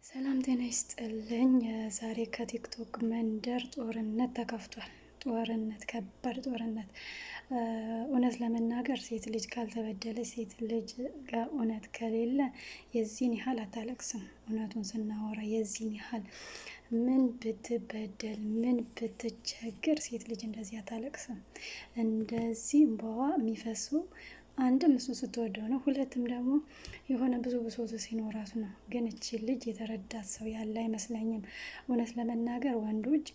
ሰላም ጤና ይስጥልኝ። ዛሬ ከቲክቶክ መንደር ጦርነት ተከፍቷል። ጦርነት፣ ከባድ ጦርነት። እውነት ለመናገር ሴት ልጅ ካልተበደለች፣ ሴት ልጅ ጋር እውነት ከሌለ የዚህን ያህል አታለቅስም። እውነቱን ስናወራ የዚህን ያህል ምን ብትበደል ምን ብትቸግር ሴት ልጅ እንደዚህ አታለቅስም። እንደዚህ እንባዋ የሚፈሱ አንድም እሱ ስትወደው ነው፣ ሁለትም ደግሞ የሆነ ብዙ ብሶት ሲኖራት ነው። ግን እቺ ልጅ የተረዳት ሰው ያለ አይመስለኝም። እውነት ለመናገር ወንዶች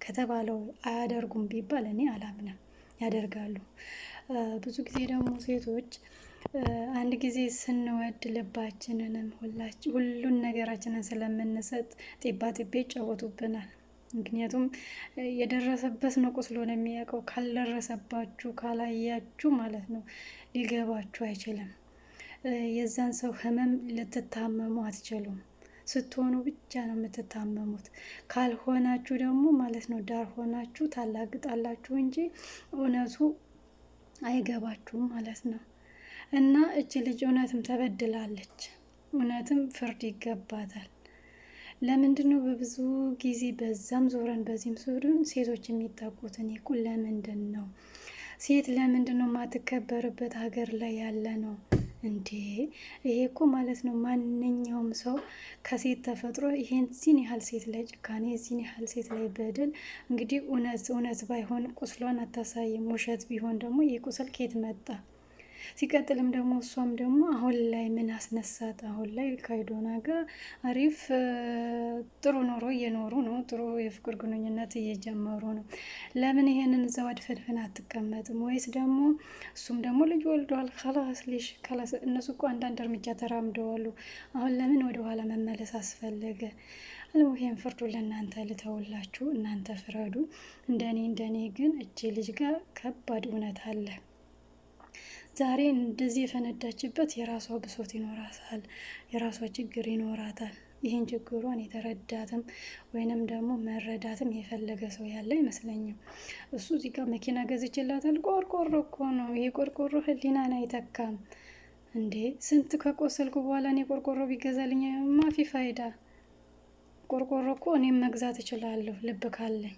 ከተባለው አያደርጉም ቢባል እኔ አላምንም፣ ያደርጋሉ። ብዙ ጊዜ ደግሞ ሴቶች አንድ ጊዜ ስንወድ ልባችንንም ሁሉን ነገራችንን ስለምንሰጥ ጢባ ጢቤ ይጫወቱብናል። ምክንያቱም የደረሰበት ነው ቁስሎ ነው የሚያውቀው። ካልደረሰባችሁ ካላያችሁ ማለት ነው ሊገባችሁ አይችልም። የዛን ሰው ህመም ልትታመሙ አትችሉም። ስትሆኑ ብቻ ነው የምትታመሙት። ካልሆናችሁ ደግሞ ማለት ነው ዳር ሆናችሁ ታላግጣላችሁ እንጂ እውነቱ አይገባችሁም ማለት ነው። እና እች ልጅ እውነትም ተበድላለች፣ እውነትም ፍርድ ይገባታል። ለምንድን ነው በብዙ ጊዜ በዛም ዞረን በዚህም ዞረን ሴቶች የሚጠቁት? እኔ እኮ ለምንድን ነው ሴት ለምንድን ነው የማትከበርበት ሀገር ላይ ያለ ነው እንዴ? ይሄ እኮ ማለት ነው ማንኛውም ሰው ከሴት ተፈጥሮ ይሄን ዚህን ያህል ሴት ላይ ጭካኔ፣ ዚህን ያህል ሴት ላይ በደል። እንግዲህ እውነት ባይሆን ቁስሏን አታሳይም። ውሸት ቢሆን ደግሞ ይህ ቁስል ከየት መጣ? ሲቀጥልም ደግሞ እሷም ደግሞ አሁን ላይ ምን አስነሳት? አሁን ላይ ከአይዶና ጋር አሪፍ ጥሩ ኑሮ እየኖሩ ነው። ጥሩ የፍቅር ግንኙነት እየጀመሩ ነው። ለምን ይሄንን እዛው አድፈድፈን አትቀመጥም? ወይስ ደግሞ እሱም ደግሞ ልጅ ወልደዋል። ከላስ እነሱ እኮ አንዳንድ እርምጃ ተራምደዋሉ። አሁን ለምን ወደኋላ መመለስ አስፈለገ? አልሙሄም ፍርዱ ለእናንተ ልተውላችሁ፣ እናንተ ፍረዱ። እንደኔ ግን እጅ ልጅ ጋር ከባድ እውነት አለ። ዛሬ እንደዚህ የፈነዳችበት የራሷ ብሶት ይኖራታል፣ የራሷ ችግር ይኖራታል። ይህን ችግሯን የተረዳትም ወይንም ደግሞ መረዳትም የፈለገ ሰው ያለ አይመስለኝም። እሱ እዚህ ጋር መኪና ገዝቼላታል። ቆርቆሮ እኮ ነው ይሄ ቆርቆሮ፣ ህሊናን አይተካም እንዴ። ስንት ከቆሰልኩ በኋላ እኔ ቆርቆሮ ቢገዛልኝ ማፊ ፋይዳ። ቆርቆሮ እኮ እኔም መግዛት እችላለሁ ልብ ካለኝ።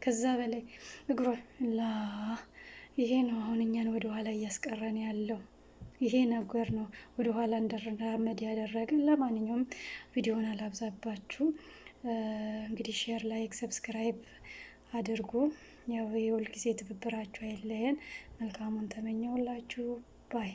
ከዛ በላይ እግሯ ይሄ ነው አሁን እኛን ወደ ኋላ እያስቀረን ያለው። ይሄ ነገር ነው ወደ ኋላ እንድንራመድ ያደረገን። ለማንኛውም ቪዲዮውን አላብዛባችሁ። እንግዲህ ሼር፣ ላይክ፣ ሰብስክራይብ አድርጉ። ያው የሁል ጊዜ ትብብራችሁ አይለየን። መልካሙን ተመኘውላችሁ ባይ